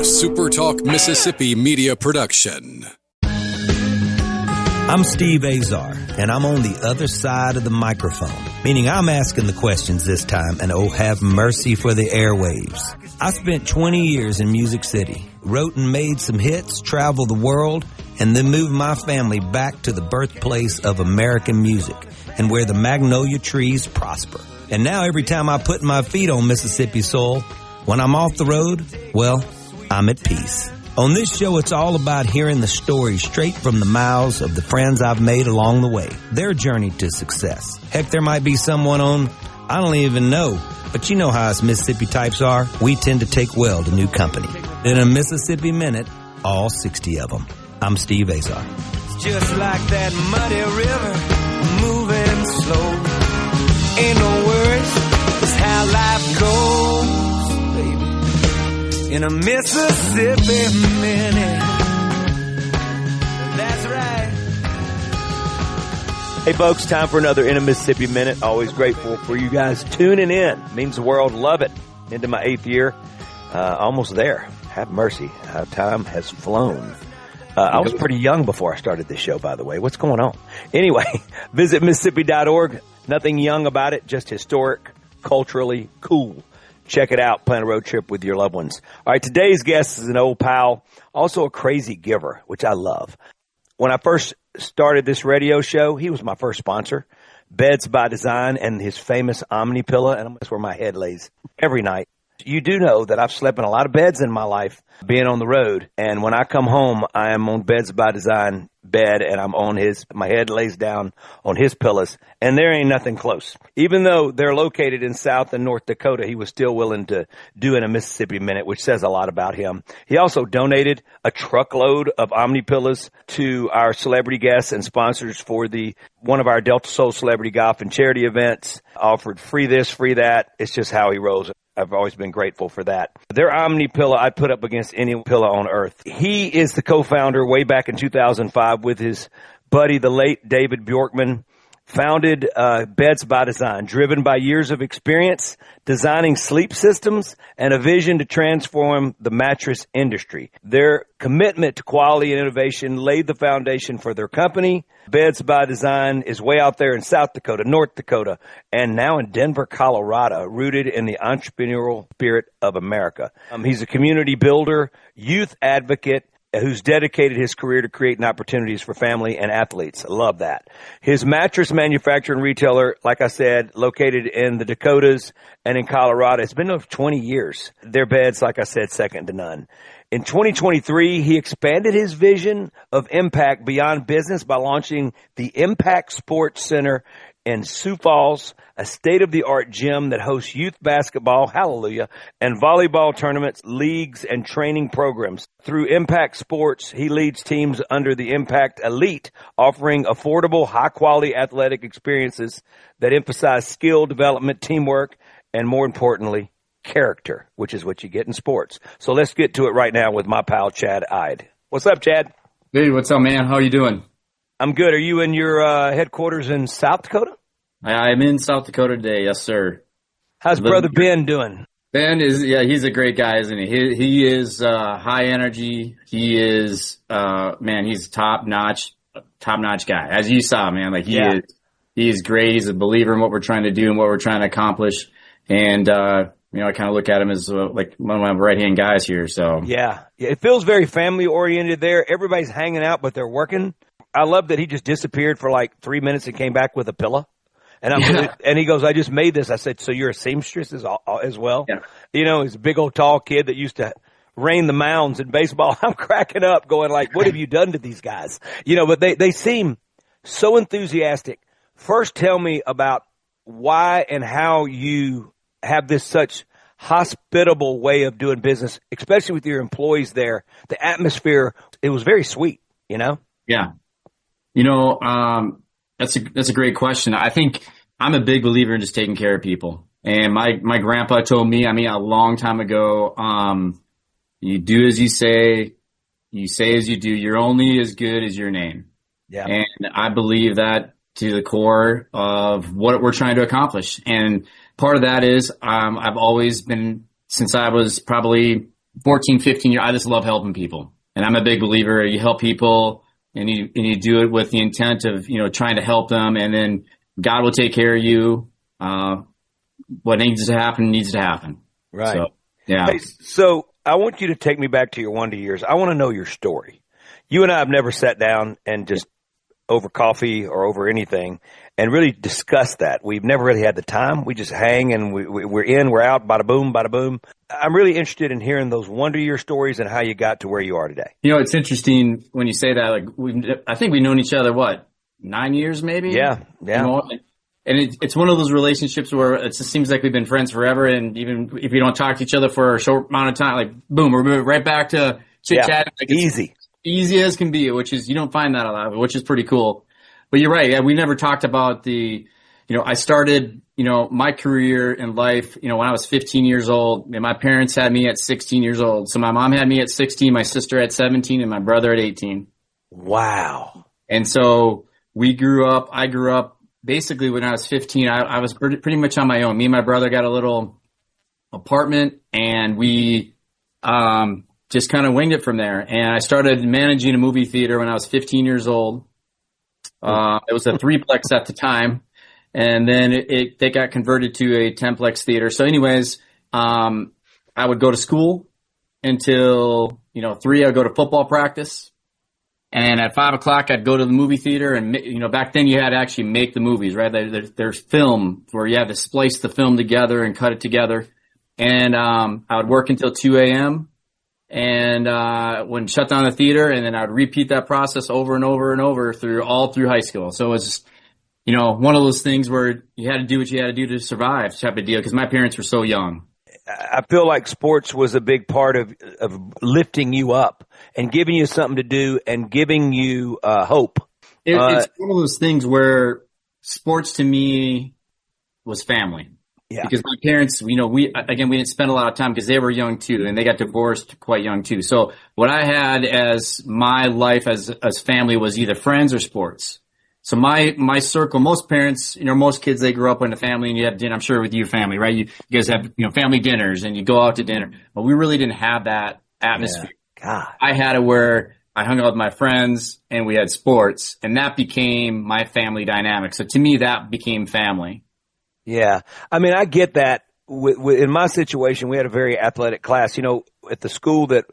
SuperTalk Mississippi Media production. I'm Steve Azar, and I'm on the other side of the microphone, meaning I'm asking the questions this time, and oh, have mercy for the airwaves. I spent 20 years in Music City, wrote and made some hits, traveled the world, and then moved my family back to the birthplace of American music and where the magnolia trees prosper. And now every time I put my feet on Mississippi soil, when I'm off the road, well, I'm at peace. On this show, it's all about hearing the stories straight from the mouths of the friends I've made along the way, their journey to success. Heck, there might be someone on, I don't even know, but you know how us Mississippi types are. We tend to take well to new company. In a Mississippi Minute, all 60 of them. I'm Steve Azar. It's just like that muddy river, moving slow. Ain't no worries, it's how life goes, baby. In a Mississippi Minute. That's right. Hey folks, time for another In a Mississippi Minute. Always grateful for you guys tuning in. Means the world. Love it. Into my 8th year. Almost there. Have mercy. How time has flown. I was pretty young before I started this show, by the way. What's going on? Anyway, visit Mississippi.org. Nothing young about it, just historic, culturally cool. Check it out. Plan a road trip with your loved ones. All right, today's guest is an old pal, also a crazy giver, which I love. When I first started this radio show, he was my first sponsor, Beds by Design, and his famous Omni pillow, and that's where my head lays every night. You do know that I've slept in a lot of beds in my life being on the road. And when I come home, I am on Beds by Design bed and I'm on my head lays down on his pillows and there ain't nothing close. Even though they're located in South and North Dakota, he was still willing to do In a Mississippi Minute, which says a lot about him. He also donated a truckload of Omni pillows to our celebrity guests and sponsors for one of our Delta Soul Celebrity Golf and Charity events. Offered free this, free that. It's just how he rolls. I've always been grateful for that. Their Omni pillow I'd put up against any pillow on earth. He is the co-founder way back in 2005 with his buddy, the late David Bjorkman, founded Beds by Design, driven by years of experience designing sleep systems and a vision to transform the mattress industry. Their commitment to quality and innovation laid the foundation for their company. Beds by Design is way out there in South Dakota, North Dakota, and now in Denver, Colorado, rooted in the entrepreneurial spirit of America. He's a community builder, youth advocate, who's dedicated his career to creating opportunities for family and athletes. I love that. His mattress manufacturer and retailer, like I said, located in the Dakotas and in Colorado. It's been over 20 years. Their beds, like I said, second to none. In 2023, he expanded his vision of impact beyond business by launching the Impact Sports Center in Sioux Falls, a state-of-the-art gym that hosts youth basketball, hallelujah, and volleyball tournaments, leagues, and training programs. Through Impact Sports, he leads teams under the Impact Elite, offering affordable, high-quality athletic experiences that emphasize skill development, teamwork, and more importantly, character, which is what you get in sports. So let's get to it right now with my pal, Chad Ide. What's up, Chad? Hey, what's up, man? How you doing? I'm good. Are you in your headquarters in South Dakota? I'm in South Dakota today, yes, sir. How's Brother Ben doing? Ben he's a great guy, isn't he? He is high energy. He is, he's top-notch guy. As you saw, man, he is great. He's a believer in what we're trying to do and what we're trying to accomplish. And, I kind of look at him as like one of my right-hand guys here, so. Yeah, it feels very family-oriented there. Everybody's hanging out, but they're working. I love that he just disappeared for like 3 minutes and came back with a pillow. And he goes, I just made this. I said, so you're a seamstress as well? Yeah. He's a big old tall kid that used to rain the mounds in baseball. I'm cracking up going like, what have you done to these guys? But they seem so enthusiastic. First, tell me about why and how you have this such hospitable way of doing business, especially with your employees there. The atmosphere, it was very sweet, Yeah. That's a great question. I think I'm a big believer in just taking care of people. And my grandpa told me, a long time ago, you do as you say as you do. You're only as good as your name. Yeah. And I believe that to the core of what we're trying to accomplish. And part of that is, I've always been, since I was probably 14, 15 years, I just love helping people. And I'm a big believer. You help people and you do it with the intent of, trying to help them, and then God will take care of you. What needs to happen needs to happen. Right. So, yeah. Hey, so I want you to take me back to your wonder years. I want to know your story. You and I have never sat down and just over coffee or over anything and really discuss that. We've never really had the time. We just hang and we're in, we're out, bada boom, bada boom. I'm really interested in hearing those wonder year stories and how you got to where you are today. It's interesting when you say that. Like, I think we've known each other, 9 years maybe? Yeah. And it's one of those relationships where it just seems like we've been friends forever. And even if we don't talk to each other for a short amount of time, like boom, we're right back to chit chat. Like easy as can be, which is, you don't find that a lot, which is pretty cool. But you're right. Yeah, we never talked about I started, my career in life, when I was 15 years old, and my parents had me at 16 years old. So my mom had me at 16, my sister at 17, and my brother at 18. Wow. And so I grew up basically when I was 15, I was pretty much on my own. Me and my brother got a little apartment, and we just kind of winged it from there. And I started managing a movie theater when I was 15 years old. It was a 3-plex at the time, and then they got converted to a 10-plex theater. So anyways, I would go to school until 3. I'd go to football practice. And at 5 o'clock, I'd go to the movie theater, and back then you had to actually make the movies, right? There's film where you had to splice the film together and cut it together. And I would work until 2 a.m. and wouldn't shut down the theater, and then I'd repeat that process over and over and over through high school. So it was, one of those things where you had to do what you had to do to survive, type of deal, because my parents were so young. I feel like sports was a big part of lifting you up and giving you something to do and giving you hope. It's one of those things where sports to me was family. Yeah. Because my parents, we didn't spend a lot of time because they were young too, and they got divorced quite young too. So what I had as my life as family was either friends or sports. So my circle, most parents, most kids, they grew up in a family, and you have dinner. I'm sure with your family, right? You guys have, family dinners, and you go out to dinner. But we really didn't have that atmosphere. Yeah. God. I had it where I hung out with my friends, and we had sports, and that became my family dynamic. So to me, that became family. Yeah. I mean, I get that. In my situation, we had a very athletic class. At the school that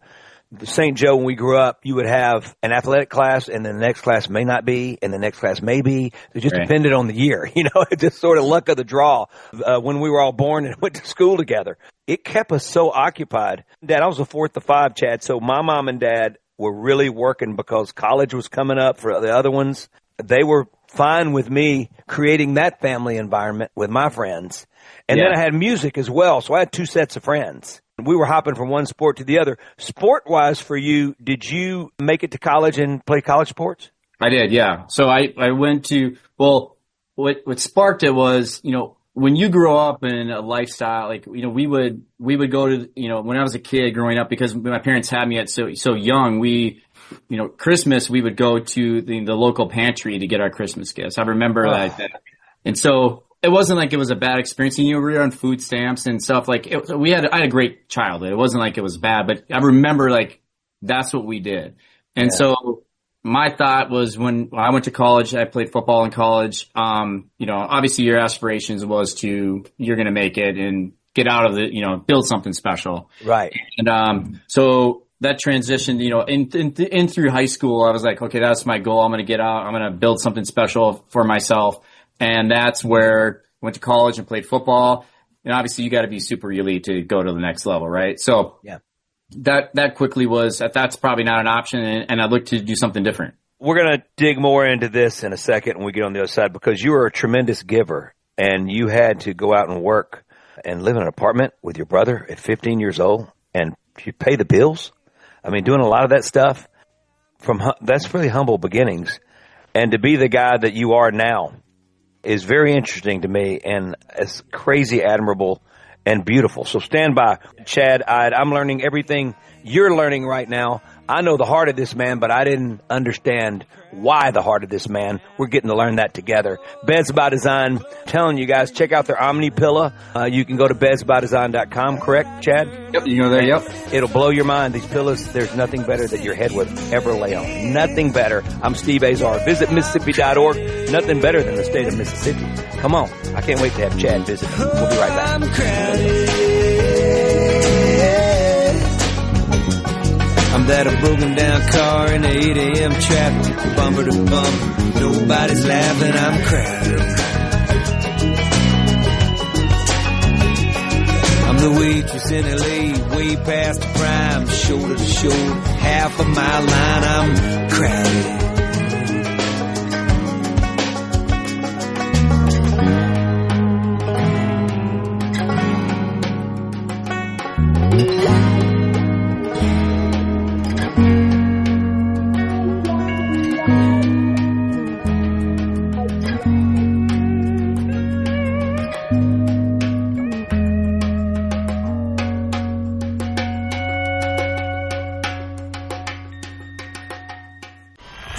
St. Joe, when we grew up, you would have an athletic class, and then the next class may not be, and the next class may be. It just depended on the year. It just sort of luck of the draw. When we were all born and went to school together, it kept us so occupied. Dad, I was a 4th to 5, Chad. So my mom and dad were really working because college was coming up for the other ones. They were fine with me creating that family environment with my friends. And then I had music as well. So I had 2 sets of friends. We were hopping from one sport to the other. Sport-wise for you, did you make it to college and play college sports? I did, yeah. So I went to, what sparked it was, when you grow up in a lifestyle, like, we would go to, when I was a kid growing up, because my parents had me at so young, Christmas, we would go to the local pantry to get our Christmas gifts. I remember that. And so it wasn't like it was a bad experience. We were on food stamps and stuff. I had a great childhood. It wasn't like it was bad, but I remember that's what we did. And so my thought was when I went to college, I played football in college. Obviously your aspirations was you're going to make it and get out of the, build something special. Right. And, so that transition, in through high school, I was like, okay, that's my goal. I'm going to get out. I'm going to build something special for myself. And that's where I went to college and played football. And obviously you got to be super elite to go to the next level, right? So that quickly that's probably not an option. And I looked to do something different. We're going to dig more into this in a second when we get on the other side, because you were a tremendous giver and you had to go out and work and live in an apartment with your brother at 15 years old and you pay the bills. I mean, doing a lot of that stuff that's really humble beginnings. And to be the guy that you are now is very interesting to me, and it's crazy admirable and beautiful. So stand by. Chad, I'm learning everything you're learning right now. I know the heart of this man, but I didn't understand why the heart of this man. We're getting to learn that together. Beds by Design. I'm telling you guys, check out their Omni Pillow. You can go to bedsbydesign.com, correct, Chad? Yep, you can go there, yep. It'll blow your mind. These pillows, there's nothing better that your head would ever lay on. Nothing better. I'm Steve Azar. Visit Mississippi.org. Nothing better than the state of Mississippi. Come on. I can't wait to have Chad visit. We'll be right back. I'm that a broken down car in the 8 a.m. traffic, bumper to bumper, nobody's laughing, I'm crowded. I'm the waitress in LA, way past the prime, shoulder to shoulder, half a mile line, I'm crowded.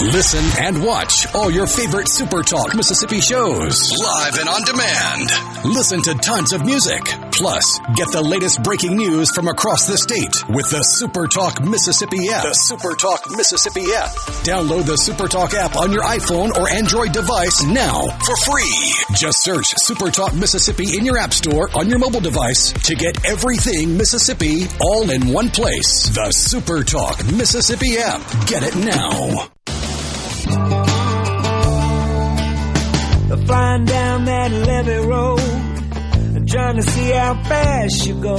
Listen and watch all your favorite SuperTalk Mississippi shows live and on demand. Listen to tons of music. Plus, get the latest breaking news from across the state with the SuperTalk Mississippi app. The SuperTalk Mississippi app. Download the SuperTalk app on your iPhone or Android device now for free. Just search SuperTalk Mississippi in your app store on your mobile device to get everything Mississippi all in one place. The SuperTalk Mississippi app. Get it now. Flying down that levee road and trying to see how fast you go.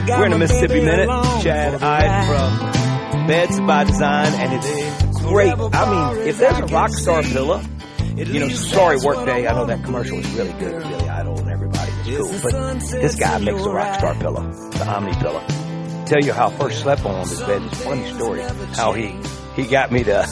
We're in a Mississippi Minute. Chad Hyde from Beds by Design, and it's great. I mean, if there's a rock star pillow, sorry Workday, I know that commercial was really good, really idle, and everybody was cool, but this guy makes a rock star pillow, the Omni Pillow. Tell you how I first slept on his bed. It's a funny story how he got me to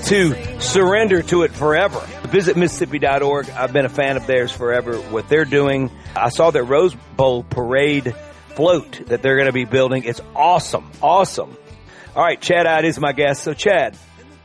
to surrender to it forever. Visit Mississippi.org. I've been a fan of theirs forever. What they're doing, I saw their Rose Bowl parade float that they're going to be building. It's awesome. Awesome. All right, Chad Hyde is my guest. So, Chad,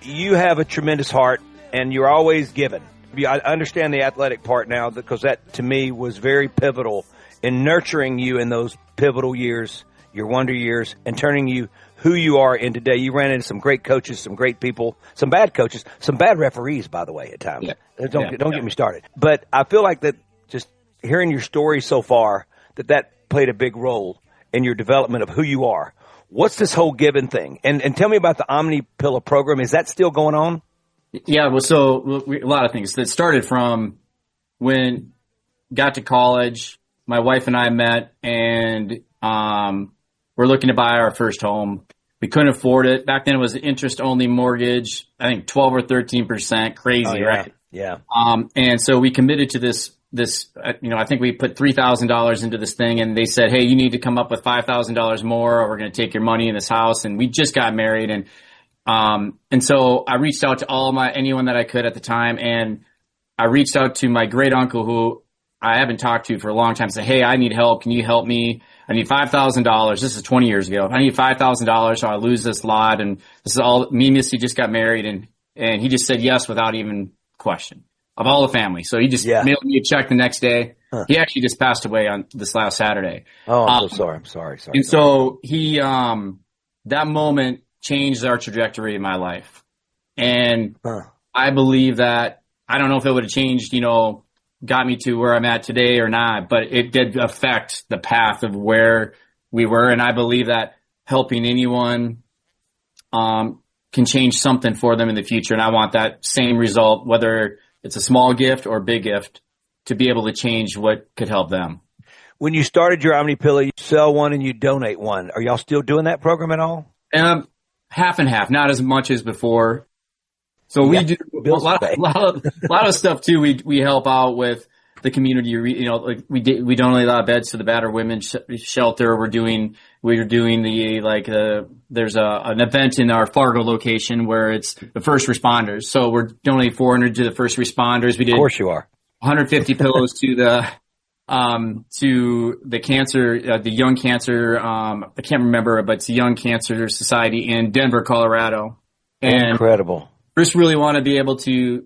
you have a tremendous heart, and you're always giving. I understand the athletic part now because that, to me, was very pivotal in nurturing you in those pivotal years, your wonder years, and turning you who you are in today. You ran into some great coaches, some great people, some bad coaches, some bad referees, by the way, at times. Yeah. Don't get me started. But I feel like that just hearing your story so far, that played a big role in your development of who you are. What's this whole giving thing? And tell me about the Omni Pillow program. Is that still going on? Yeah, well, a lot of things. That started from when got to college, my wife and I met, and we're looking to buy our first home. We couldn't afford it. Back then it was an interest-only mortgage, I think 12 or 13%. Crazy, right? Yeah. And so we committed to this, I think we put $3,000 into this thing, and they said, hey, you need to come up with $5,000 more, or we're going to take your money in this house. And we just got married. And so I reached out to anyone that I could at the time. And I reached out to my great uncle, who I haven't talked to for a long time, said, hey, I need help. Can you help me? I need $5,000. This is 20 years ago. I need $5,000 so I lose this lot. And this is all, me and Missy just got married, and he just said yes without even question of all the family. So he just mailed me a check the next day. Huh. He actually just passed away on this last Saturday. Oh, I'm so sorry. I'm sorry. And so he, that moment changed our trajectory in my life. And I believe that, I don't know if it would have changed, got me to where I'm at today or not, but it did affect the path of where we were. And I believe that helping anyone can change something for them in the future. And I want that same result, whether it's a small gift or a big gift, to be able to change what could help them. When you started your Omni Pillow, you sell one and you donate one. Are y'all still doing that program at all? Half and half, not as much as before. So we do a lot of stuff too. We help out with the community. We donate a lot of beds to the battered women's shelter. We're doing there's an event in our Fargo location where it's the first responders. So we're donating 400 to the first responders. We did, of course you are, 150 pillows to to the cancer, the Young Cancer, I can't remember, but it's the Young Cancer Society in Denver, Colorado. And incredible. Just really want to be able to,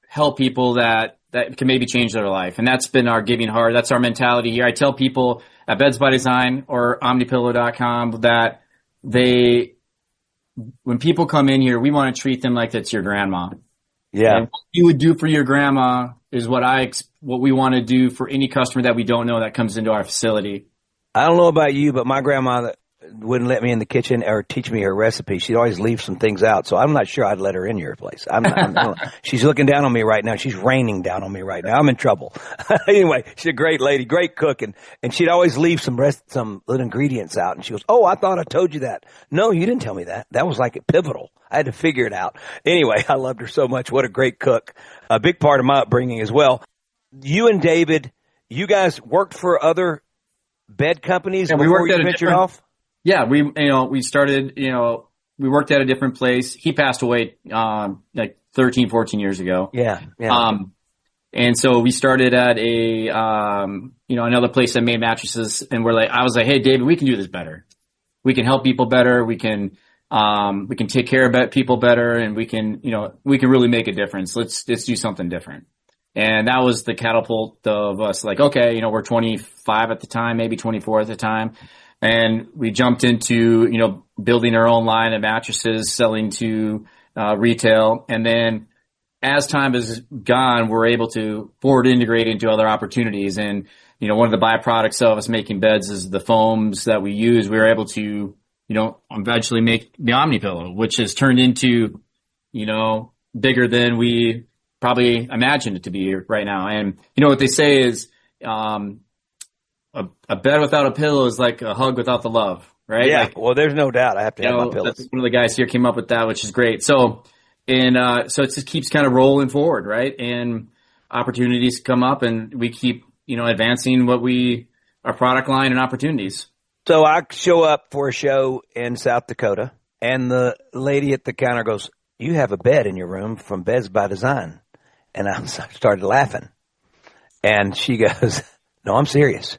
help people that can maybe change their life. And that's been our giving heart. That's our mentality here. I tell people at Beds by Design or OmniPillow.com that when people come in here, we want to treat them like that's your grandma. Yeah. And what you would do for your grandma is what we want to do for any customer that we don't know that comes into our facility. I don't know about you, but my grandma wouldn't let me in the kitchen or teach me her recipe. She'd always leave some things out. So I'm not sure I'd let her in your place. She's looking down on me right now. She's raining down on me right now. I'm in trouble. Anyway, she's a great lady, great cook. And she'd always leave some little ingredients out. And she goes, "Oh, I thought I told you that." No, you didn't tell me that. That was like pivotal. I had to figure it out. Anyway, I loved her so much. What a great cook. A big part of my upbringing as well. You and David, you guys worked for other bed companies before you ventured off? Yeah, we started, we worked at a different place. He passed away, like 13, 14 years ago. Yeah. And so we started at another place that made mattresses, and I was like, "Hey, David, we can do this better. We can help people better. We can take care of people better, and we can really make a difference. Let's do something different." And that was the catapult of us, like, okay, we're 25 at the time, maybe 24 at the time. And we jumped into, building our own line of mattresses, selling to retail. And then as time has gone, we're able to forward integrate into other opportunities. And, one of the byproducts of us making beds is the foams that we use. We were able to, eventually make the OmniPillow, which has turned into, bigger than we probably imagined it to be right now. And, what they say is, a bed without a pillow is like a hug without the love, right? Yeah. Well, there's no doubt. I have to have my pillows. One of the guys here came up with that, which is great. So it just keeps kind of rolling forward, right? And opportunities come up, and we keep, advancing our product line and opportunities. So I show up for a show in South Dakota, and the lady at the counter goes, "You have a bed in your room from Beds by Design." And I started laughing. And she goes, "No, I'm serious."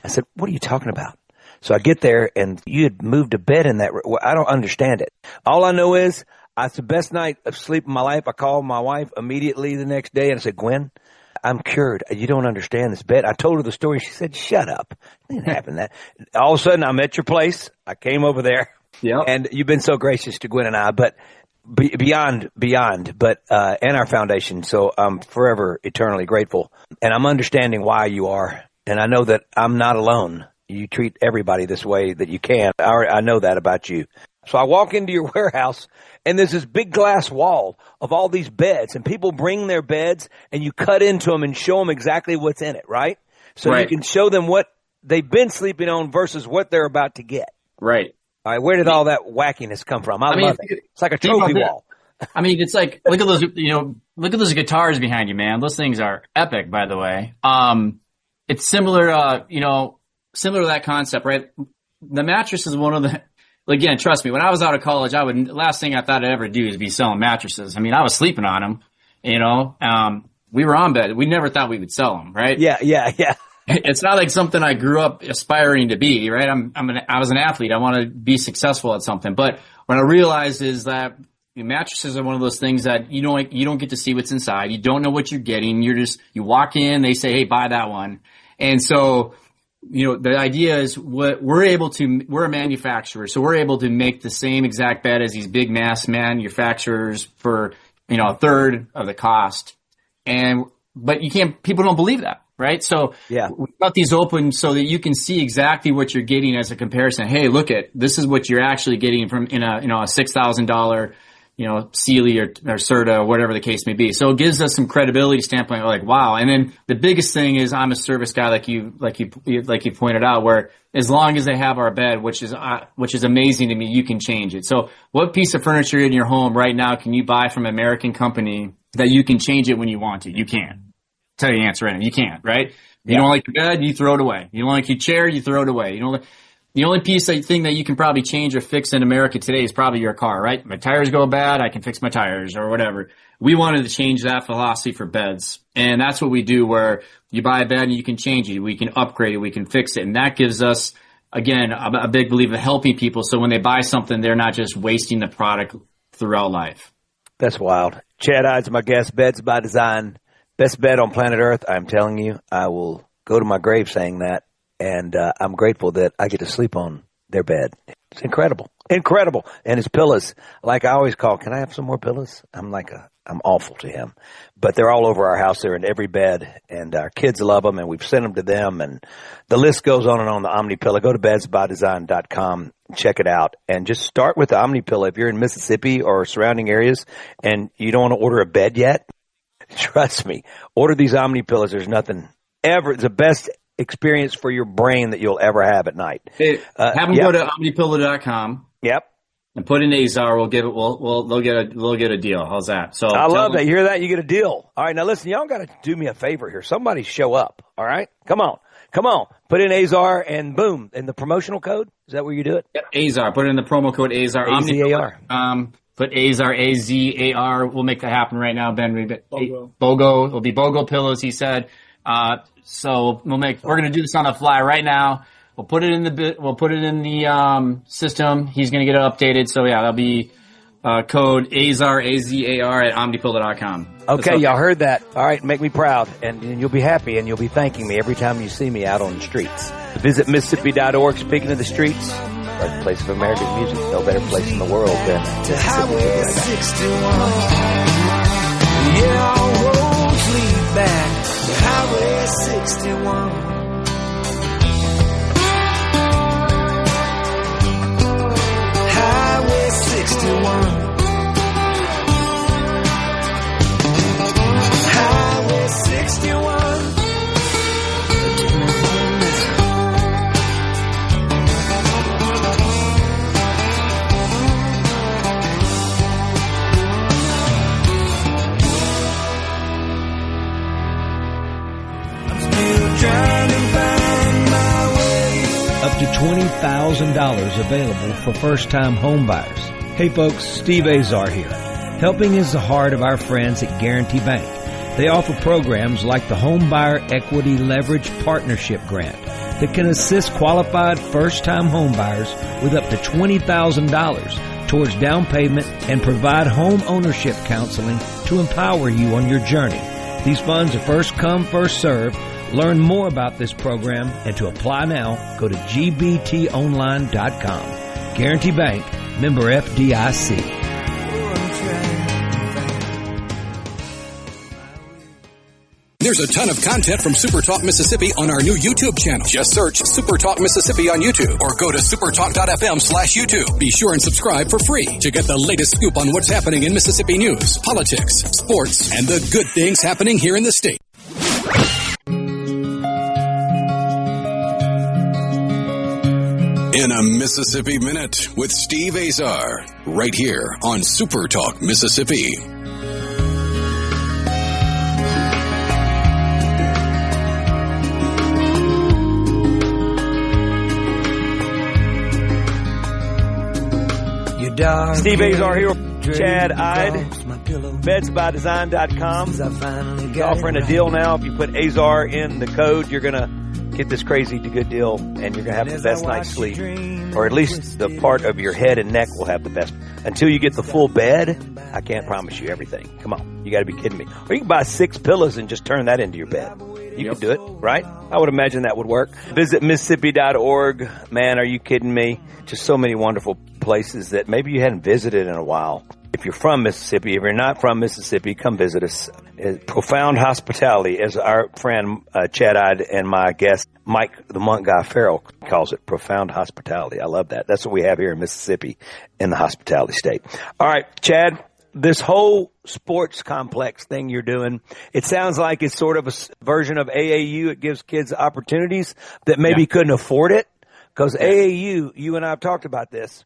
I said, "What are you talking about?" So I get there, and you had moved a bed in that room. Well, I don't understand it. All I know is it's the best night of sleep of my life. I called my wife immediately the next day, and I said, "Gwen, I'm cured. You don't understand this bed." I told her the story. She said, "Shut up. It didn't happen that." All of a sudden, I'm at your place. I came over there. Yeah. And you've been so gracious to Gwen and I, but beyond, and our foundation. So I'm forever, eternally grateful. And I'm understanding why you are. And I know that I'm not alone. You treat everybody this way that you can. I know that about you. So I walk into your warehouse, and there's this big glass wall of all these beds, and people bring their beds, and you cut into them and show them exactly what's in it, right? So right. You can show them what they've been sleeping on versus what they're about to get. Right. All right, where did all that wackiness come from? I love it. It's like a trophy wall. It's like, look at those guitars behind you, man. Those things are epic, by the way. It's similar to that concept, right? The mattress is one of the, again, trust me, when I was out of college, last thing I thought I'd ever do is be selling mattresses. I was sleeping on them, we were on bed. We never thought we would sell them, right? Yeah. It's not like something I grew up aspiring to be, right? I was an athlete. I want to be successful at something. But what I realized is that mattresses are one of those things that you don't get to see what's inside. You don't know what you're getting. You walk in, they say, "Hey, buy that one." And so, the idea is we're a manufacturer. So we're able to make the same exact bed as these big mass manufacturers for, a third of the cost. But people don't believe that. Right. So yeah, we've got these open so that you can see exactly what you're getting as a comparison. Hey, look this is what you're actually getting from a $6,000, Sealy or Serta or whatever the case may be. So it gives us some credibility standpoint. Like, wow. And then the biggest thing is I'm a service guy, like you pointed out, where as long as they have our bed, which is amazing to me, you can change it. So what piece of furniture in your home right now can you buy from an American company that you can change it when you want to? You can. Tell you the answer right now. You can't, right? You don't like your bed, you throw it away. You don't like your chair, you throw it away. The only thing that you can probably change or fix in America today is probably your car, right? My tires go bad, I can fix my tires or whatever. We wanted to change that philosophy for beds. And that's what we do, where you buy a bed and you can change it. We can upgrade it. We can fix it. And that gives us, again, a big believer in helping people. So when they buy something, they're not just wasting the product throughout life. That's wild. Chad Ide's my guest. Beds by Design. Best bed on planet Earth. I'm telling you, I will go to my grave saying that. And I'm grateful that I get to sleep on their bed. It's incredible. Incredible. And his pillows, like I always call, can I have some more pillows? I'm awful to him. But they're all over our house. They're in every bed. And our kids love them, and we've sent them to them. And the list goes on and on, the Omni Pillow. Go to bedsbydesign.com. Check it out. And just start with the Omni Pillow. If you're in Mississippi or surrounding areas and you don't want to order a bed yet, trust me, order these Omni Pillows. There's nothing ever. It's the best experience for your brain that you'll ever have at night. Hey, have them go to omnipillow.com. Yep. And put in Azar. They'll get a deal. How's that? So I love that. You hear that? You get a deal. All right. Now listen, y'all got to do me a favor here. Somebody show up. All right. Come on. Put in Azar and boom. And the promotional code. Is that where you do it? Yep. Azar. Put in the promo code Azar. AZAR. Put Azar, AZAR. We'll make that happen right now, Ben. BOGO. It'll be BOGO pillows, he said. So we're going to do this on the fly right now. We'll put it in the system. He's going to get it updated. So yeah, that'll be, code Azar, AZAR at omnipillow.com. Okay. Y'all heard that. All right. Make me proud, and you'll be happy, and you'll be thanking me every time you see me out on the streets. Visit Mississippi.org. Speaking of the streets, birthplace of American music. No better place in the world than to Highway 61. Yeah, all roads lead back to Highway 61. Highway 61. Highway 61. Up to $20,000 available for first-time home buyers. Hey folks, Steve Azar here. Helping is the heart of our friends at Guarantee Bank. They offer programs like the Home Buyer Equity Leverage Partnership Grant that can assist qualified first-time home buyers with up to $20,000 towards down payment and provide home ownership counseling to empower you on your journey. These funds are first come, first served. Learn more about this program and to apply now, go to gbtonline.com. Guarantee Bank, member FDIC. There's a ton of content from SuperTalk Mississippi on our new YouTube channel. Just search SuperTalk Mississippi on YouTube or go to supertalk.fm/YouTube. Be sure and subscribe for free to get the latest scoop on what's happening in Mississippi news, politics, sports, and the good things happening here in the state. In a Mississippi Minute with Steve Azar, right here on SuperTalk Mississippi. Steve Azar here with Chad Ide. Bedsbydesign.com. He's offering a deal now. If you put Azar in the code, you're going to get this crazy good deal, and you're going to have the best night's sleep. Or at least the part of your head and neck will have the best. Until you get the full bed, I can't promise you everything. Come on. You got to be kidding me. Or you can buy 6 pillows and just turn that into your bed. You can do it, right? I would imagine that would work. Visit Mississippi.org. Man, are you kidding me? Just so many wonderful places that maybe you hadn't visited in a while. If you're from Mississippi, if you're not from Mississippi, come visit us. Profound hospitality, as our friend Chad Ide and my guest Mike the Monk Guy Farrell calls it, profound hospitality. I love that. That's what we have here in Mississippi, in the hospitality state. All right, Chad, this whole sports complex thing you're doing, it sounds like it's sort of a version of AAU. It gives kids opportunities that maybe couldn't afford it. Because AAU, you and I have talked about this,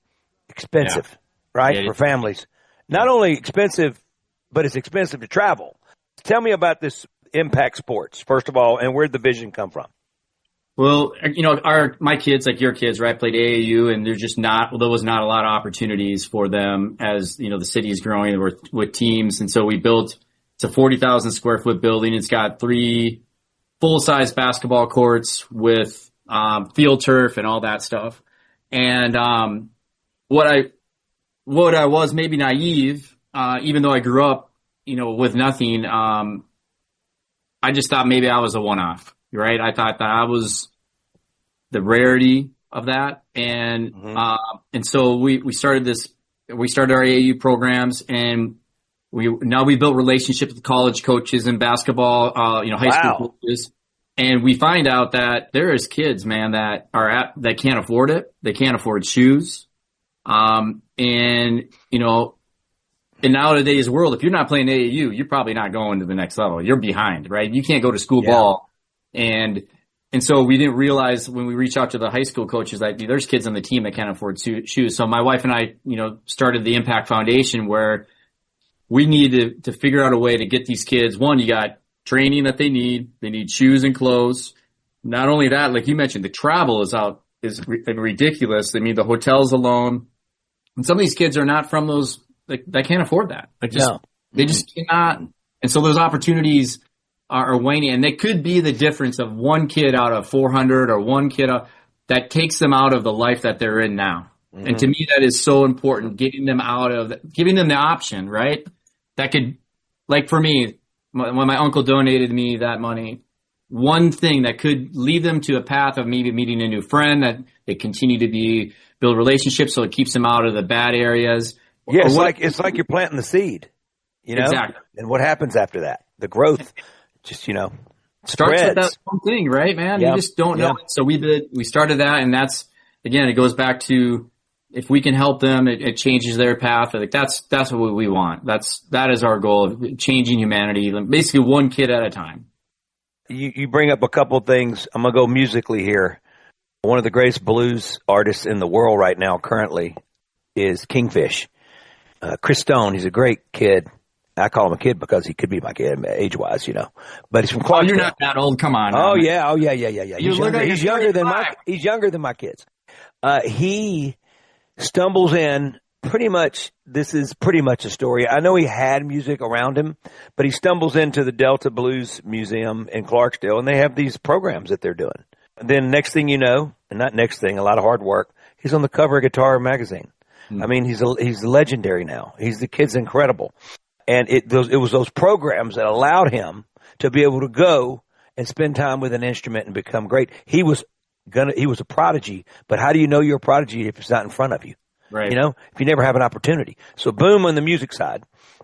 expensive, right, for families. Not only expensive, but it's expensive to travel. Tell me about this Impact Sports, first of all, and where'd the vision come from? Well, my kids, like your kids, right, played AAU, and there was not a lot of opportunities for them as, the city is growing with teams. And so we built, it's a 40,000 square foot building. It's got 3 full-size basketball courts with field turf and all that stuff. And what I was maybe naive, even though I grew up, with nothing, I just thought maybe I was a one-off, right? I thought that I was the rarity of that. And so we started our AAU programs, and we built relationships with college coaches and basketball, high school coaches. And we find out that there is kids, man, that can't afford it. They can't afford shoes. In nowadays world, if you're not playing AAU, you're probably not going to the next level. You're behind, right? You can't go to school ball. And so we didn't realize when we reached out to the high school coaches that there's kids on the team that can't afford shoes. So my wife and I, started the Impact Foundation, where we need to figure out a way to get these kids. One, you got training that they need. They need shoes and clothes. Not only that, like you mentioned, the travel is ridiculous. I mean, the hotels alone. And some of these kids are not from those, they can't afford that. They just cannot. And so those opportunities are waning, and they could be the difference of one kid out of 400 or one kid that takes them out of the life that they're in now. Mm-hmm. And to me, that is so important, giving them the option, right? That could, like for me, when my uncle donated me that money, one thing that could lead them to a path of maybe meeting a new friend, that they continue to build relationships, so it keeps them out of the bad areas. Yeah, it's like you're planting the seed, Exactly. And what happens after that? The growth just, starts spreads. with that one thing, right, man? Yeah. You just don't know it. So we started that, and that's, again, it goes back to, if we can help them, it changes their path. Like that's what we want. That is our goal of changing humanity, basically one kid at a time. You bring up a couple of things. I'm going to go musically here. One of the greatest blues artists in the world right now currently is Kingfish. Chris Stone, he's a great kid. I call him a kid because he could be my kid age-wise, But he's from Clarksville. Oh, you're not that old. Come on. Oh, yeah. He's younger than my kids. He stumbles in pretty much. This is pretty much a story. I know he had music around him, but he stumbles into the Delta Blues Museum in Clarksville, and they have these programs that they're doing. And then next thing you know, and not next thing, a lot of hard work, he's on the cover of Guitar Magazine. I mean, he's legendary now. The kid's incredible. And it was those programs that allowed him to be able to go and spend time with an instrument and become great. He was a prodigy, but how do you know you're a prodigy if it's not in front of you? Right. If you never have an opportunity. So boom on the music side.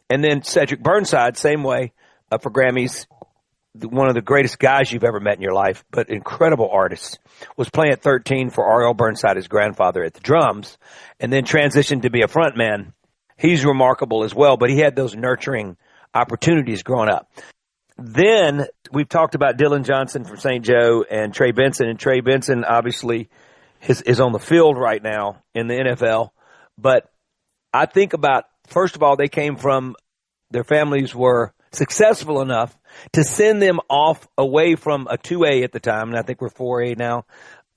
And then Cedric Burnside, same way, for Grammys, one of the greatest guys you've ever met in your life, but incredible artist, was playing at 13 for R.L. Burnside, his grandfather, at the drums, and then transitioned to be a front man. He's remarkable as well, but he had those nurturing opportunities growing up. Then we've talked about Dylan Johnson from St. Joe and Trey Benson, and Trey Benson obviously is on the field right now in the NFL. But I think about, first of all, their families were successful enough to send them off away from a 2A at the time, and I think we're 4A now,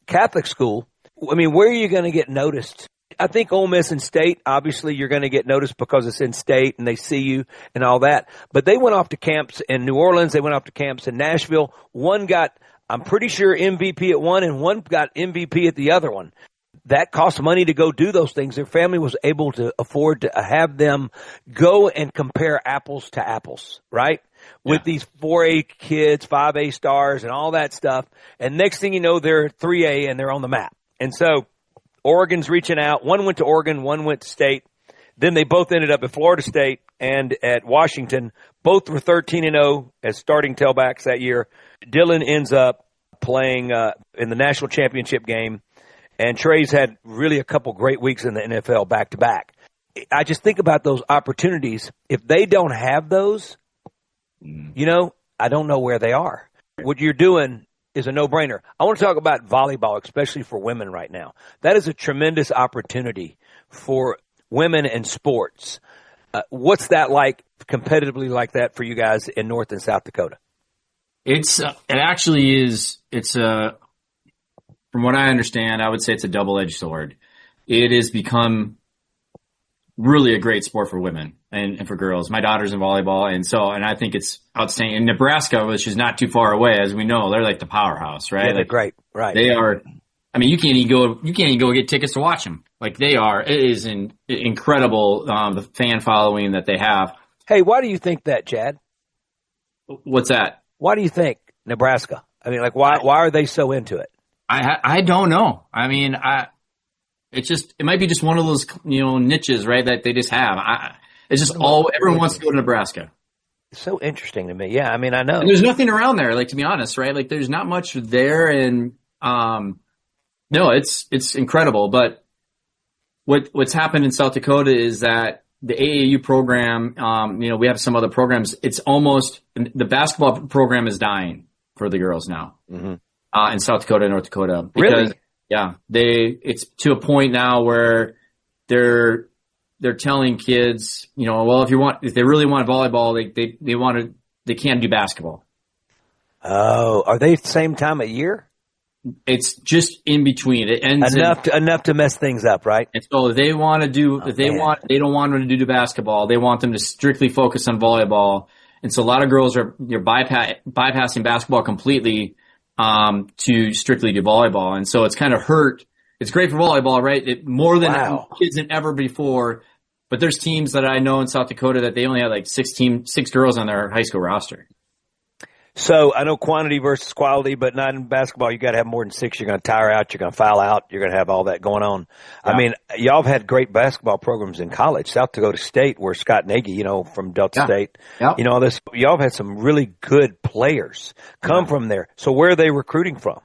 Catholic school. I mean, where are you going to get noticed? I think Ole Miss and State, obviously you're going to get noticed because it's in State and they see you and all that. But they went off to camps in New Orleans. They went off to camps in Nashville. One got, I'm pretty sure, MVP at one, and one got MVP at the other one. That cost money to go do those things. Their family was able to afford to have them go and compare apples to apples, right? With these 4A kids, 5A stars and all that stuff. And next thing you know, they're 3A and they're on the map. And so Oregon's reaching out. One went to Oregon, one went to State. Then they both ended up at Florida State and at Washington. Both were 13-0 as starting tailbacks that year. Dylan ends up playing in the national championship game. And Trey's had really a couple great weeks in the NFL back-to-back. I just think about those opportunities. If they don't have those, I don't know where they are. What you're doing is a no-brainer. I want to talk about volleyball, especially for women right now. That is a tremendous opportunity for women in sports. What's that like competitively like that for you guys in North and South Dakota? It actually is. from what I understand, I would say it's a double-edged sword. It has become really a great sport for women and for girls. My daughter's in volleyball, and I think it's outstanding. In Nebraska, which is not too far away, as we know, they're like the powerhouse, right? Yeah, they're great, right? They are. I mean, you can't even go get tickets to watch them. Like they are. It is incredible, the fan following that they have. Hey, why do you think that, Chad? What's that? Why do you think Nebraska? I mean, like, why are they so into it? I don't know. I mean, it might be just one of those, niches, right, that they just have. It's just everyone wants to go to Nebraska. It's so interesting to me. Yeah, I mean, I know. And there's nothing around there, like, to be honest, right? Like, there's not much there, and no, it's incredible. But what's happened in South Dakota is that the AAU program, we have some other programs. It's almost the basketball program is dying for the girls now in South Dakota and North Dakota. Because, really? Yeah, it's to a point now where they're telling kids, if they really want volleyball, they can't do basketball. Oh, are they the same time of year? It's just in between. It ends enough to mess things up, right? And so they want to do. They don't want them to do basketball. They want them to strictly focus on volleyball. And so a lot of girls are bypassing basketball completely to strictly do volleyball. And so it's kind of hurt. It's great for volleyball, right? More than kids than ever before. But there's teams that I know in South Dakota that they only have like 6 girls on their high school roster. So I know quantity versus quality, but not in basketball. You got to have more than 6. You're going to tire out. You're going to foul out. You're going to have all that going on. Yeah. I mean, y'all have had great basketball programs in college. South Dakota State, where Scott Nagy, from Delta State, all this. Y'all have had some really good players come from there. So where are they recruiting from?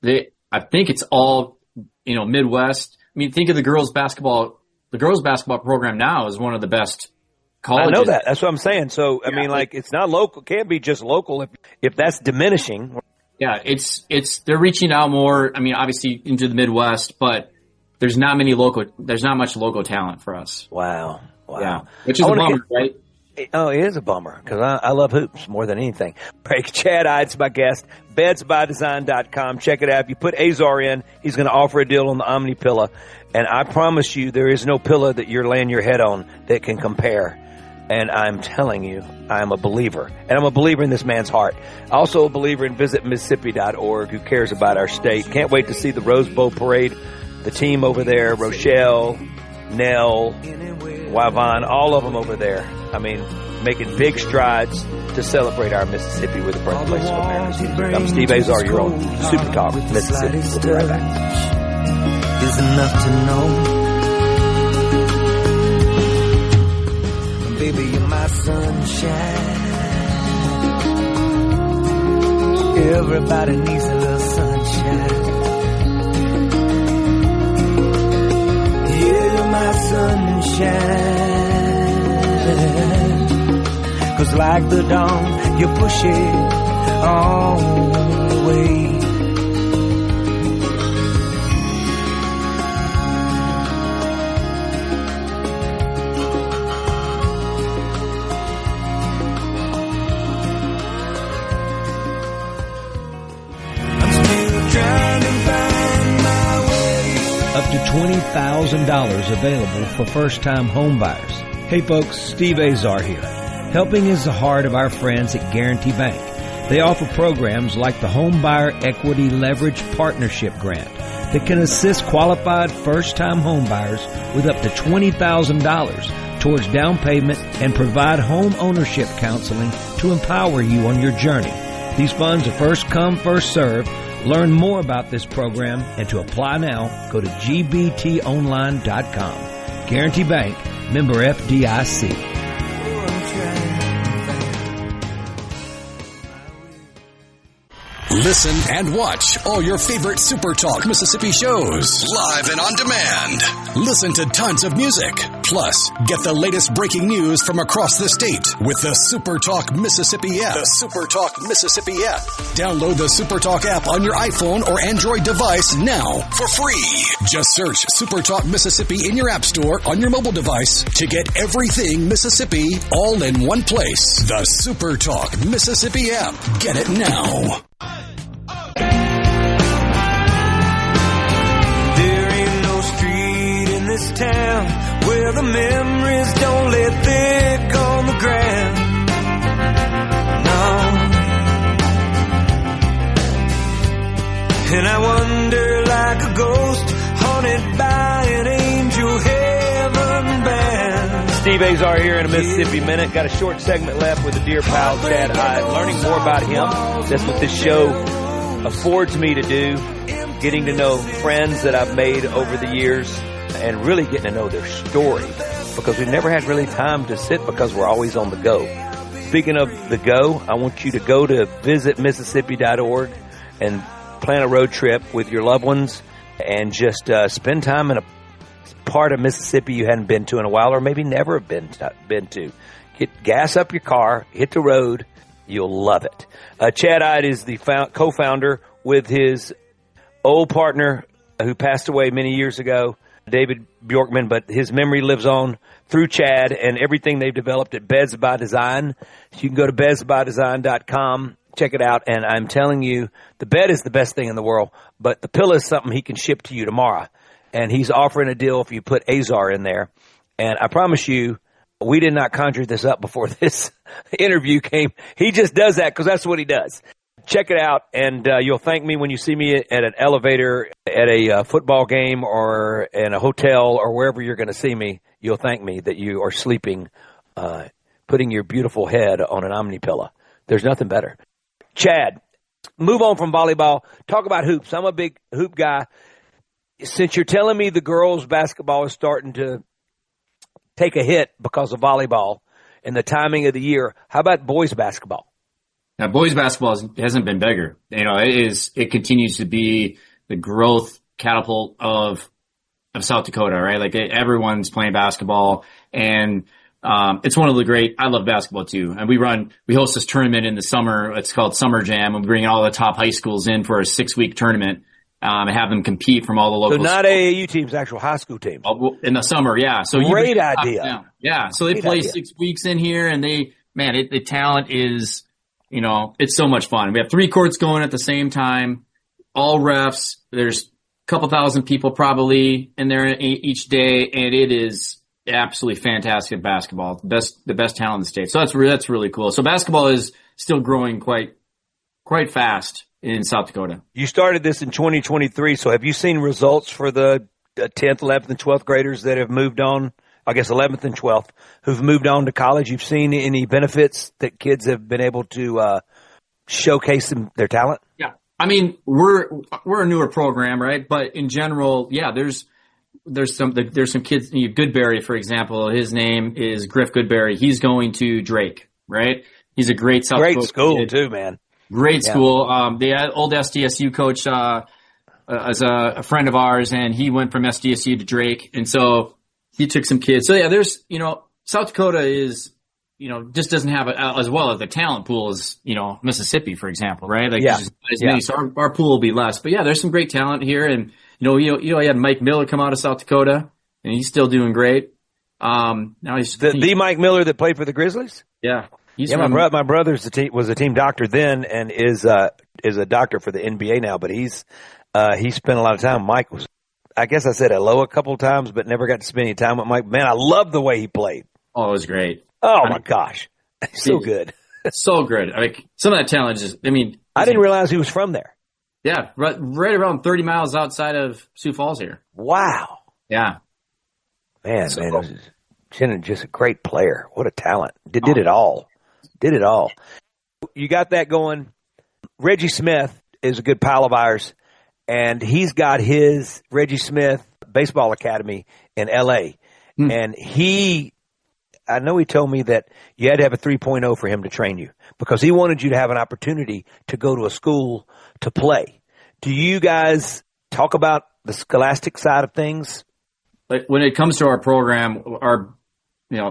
I think it's all, Midwest. I mean, think of the girls basketball. The girls basketball program now is one of the best colleges. I know that. That's what I'm saying. So, I mean, like, it's not local. It can't be just local if that's diminishing. Yeah, they're reaching out more, I mean, obviously into the Midwest, but there's not much local talent for us. Wow. Yeah. Which is a bummer, right? Oh, it is a bummer because I love hoops more than anything. Chad Ide's my guest. BedsByDesign.com. Check it out. If you put Azar in, he's going to offer a deal on the Omni pillow. And I promise you there is no pillow that you're laying your head on that can compare. And I'm telling you, I'm a believer. And I'm a believer in this man's heart. Also a believer in visitmississippi.org, who cares about our state. Can't wait to see the Rose Bowl parade. The team over there, Rochelle, Nell, Wyvon, all of them over there. I mean, making big strides to celebrate our Mississippi with the birthplace of America's music. I'm Steve Azar, your own Super Talk Mississippi. We'll be right back. Is enough to know. Baby, you're my sunshine. Everybody needs a little sunshine. Yeah, you're my sunshine. 'Cause like the dawn, you push it all the way. Up to $20,000 available for first-time home buyers. Hey folks, Steve Azar here. Helping is the heart of our friends at Guarantee Bank. They offer programs like the Home Buyer Equity Leverage Partnership Grant that can assist qualified first-time home buyers with up to $20,000 towards down payment and provide home ownership counseling to empower you on your journey. These funds are first come, first served. Learn more about this program and to apply now, go to gbtonline.com. Guarantee Bank, member FDIC. Listen and watch all your favorite SuperTalk Mississippi shows live and on demand. Listen to tons of music. Plus, get the latest breaking news from across the state with the SuperTalk Mississippi app. The SuperTalk Mississippi app. Download the SuperTalk app on your iPhone or Android device now for free. Just search SuperTalk Mississippi in your app store on your mobile device to get everything Mississippi all in one place. The SuperTalk Mississippi app. Get it now. this town where the memories don't lay thick on the ground. No. And I wonder like a ghost haunted by an angel heaven bound. Steve Azar here in a Mississippi Minute. Got a short segment left with a dear pal, Chad Hyde. Learning more about him. That's what this show affords me to do. Getting to know friends that I've made over the years and really getting to know their story, because we've never had really time to sit because we're always on the go. Speaking of the go, I want you to go to visitmississippi.org and plan a road trip with your loved ones and just spend time in a part of Mississippi you hadn't been to in a while, or maybe never have been to. Gas up your car, hit the road. You'll love it. Chad Hyde is the co-founder with his old partner who passed away many years ago, David Bjorkman, but his memory lives on through Chad and everything they've developed at Beds by Design. You can go to bedsbydesign.com, check it out, and I'm telling you, the bed is the best thing in the world, but the pillow is something he can ship to you tomorrow. And he's offering a deal if you put Azar in there. And I promise you, we did not conjure this up before this interview came. He just does that because that's what he does. Check it out, and you'll thank me when you see me at an elevator, at a football game, or in a hotel, or wherever you're going to see me. You'll thank me that you are sleeping, putting your beautiful head on an Omni pillow. There's nothing better. Chad, move on from volleyball. Talk about hoops. I'm a big hoop guy. Since you're telling me the girls' basketball is starting to take a hit because of volleyball and the timing of the year, how about boys' basketball? Now, boys basketball hasn't been bigger. You know, it continues to be the growth catapult of South Dakota, right? Like everyone's playing basketball, and it's one of the great. I love basketball too, and we host this tournament in the summer. It's called Summer Jam, and we bring all the top high schools in for a 6-week tournament. And have them compete from all the local. So not schools. AAU teams, actual high school teams. In the summer, yeah. So great idea. Yeah. So they play 6 weeks in here, and the talent is, you know, it's so much fun. We have 3 courts going at the same time, all refs. There's a couple thousand people probably in there each day, and it is absolutely fantastic basketball. The best talent in the state. So that's really cool. So basketball is still growing quite fast in South Dakota. You started this in 2023, so have you seen results for the 10th, 11th, and 12th graders that have moved on, I guess 11th and 12th, who've moved on to college? You've seen any benefits that kids have been able to showcase their talent? Yeah. I mean, we're a newer program, right? But in general, yeah, there's some kids, Goodberry, for example, his name is Griff Goodberry. He's going to Drake, right? He's a great South Dakota school kid. Too, man. Great school. The old SDSU coach is a friend of ours, and he went from SDSU to Drake, and so he took some kids. So yeah, there's, South Dakota is, just doesn't have as well as the talent pool as, Mississippi, for example, right? Like, as many, so our pool will be less. But yeah, there's some great talent here, and you had Mike Miller come out of South Dakota, and he's still doing great. Now he's the Mike Miller that played for the Grizzlies. Yeah. My brother was a team doctor then, and is a doctor for the NBA now. But he spent a lot of time. Mike was, I guess I said hello a couple of times, but never got to spend any time with Mike. Man, I love the way he played. Oh, it was great. Oh my gosh, so good, so good. Like some of that talent is, I didn't realize he was from there. Yeah, right around 30 miles outside of Sioux Falls here. Wow. Yeah, man, just a great player. What a talent. Did it all. Did it all. You got that going. Reggie Smith is a good pal of ours, and he's got his Reggie Smith Baseball Academy in L.A. And I know he told me that you had to have a 3.0 for him to train you because he wanted you to have an opportunity to go to a school to play. Do you guys talk about the scholastic side of things? Like when it comes to our program,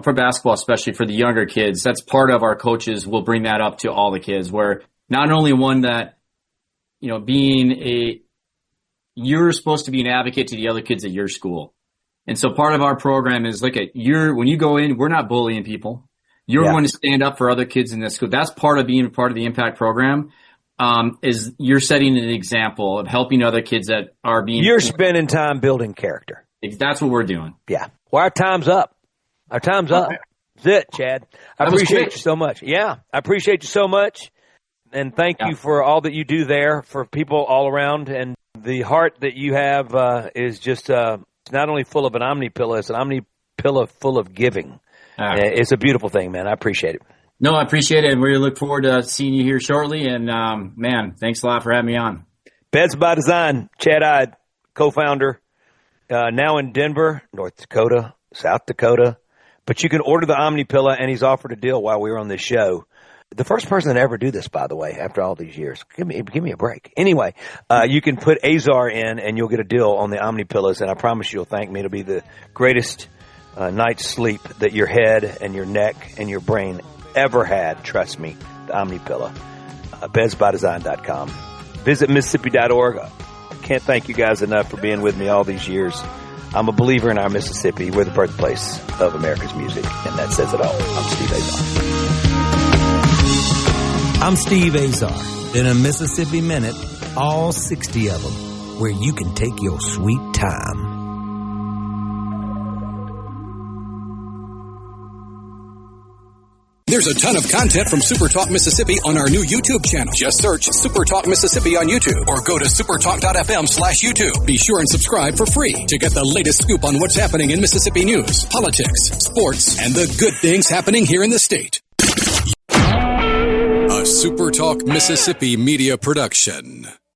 for basketball, especially for the younger kids, that's part of our coaches will bring that up to all the kids, where not only one that, you're supposed to be an advocate to the other kids at your school. And so part of our program is when you go in, we're not bullying people. You're going to stand up for other kids in this school. That's part of being part of the Impact program. Is you're setting an example of helping other kids that are being. You're spending time building character. That's what we're doing. Yeah. Well, our time's up. That's it, Chad. I appreciate you so much. Yeah, I appreciate you so much. And thank you for all that you do there for people all around. And the heart that you have is just not only full of an Omni-Pillow, it's an Omni-Pillow full of giving. It's a beautiful thing, man. I appreciate it. No, I appreciate it. And we look forward to seeing you here shortly. And, man, thanks a lot for having me on. Beds by Design, Chad Ide, co-founder, now in Denver, North Dakota, South Dakota. But you can order the Omni-Pillow, and he's offered a deal while we were on this show. The first person to ever do this, by the way, after all these years. Give me a break. Anyway, you can put Azar in, and you'll get a deal on the Omni-Pillows, and I promise you'll thank me. It'll be the greatest night's sleep that your head and your neck and your brain ever had. Trust me, the Omni-Pillow. Bedsbydesign.com. Visit Mississippi.org. Can't thank you guys enough for being with me all these years. I'm a believer in our Mississippi. We're the birthplace of America's music, and that says it all. I'm Steve Azar. I'm Steve Azar. In a Mississippi Minute, all 60 of them, where you can take your sweet time. There's a ton of content from SuperTalk Mississippi on our new YouTube channel. Just search SuperTalk Mississippi on YouTube or go to supertalk.fm/YouTube. Be sure and subscribe for free to get the latest scoop on what's happening in Mississippi news, politics, sports, and the good things happening here in the state. A SuperTalk Mississippi Media production.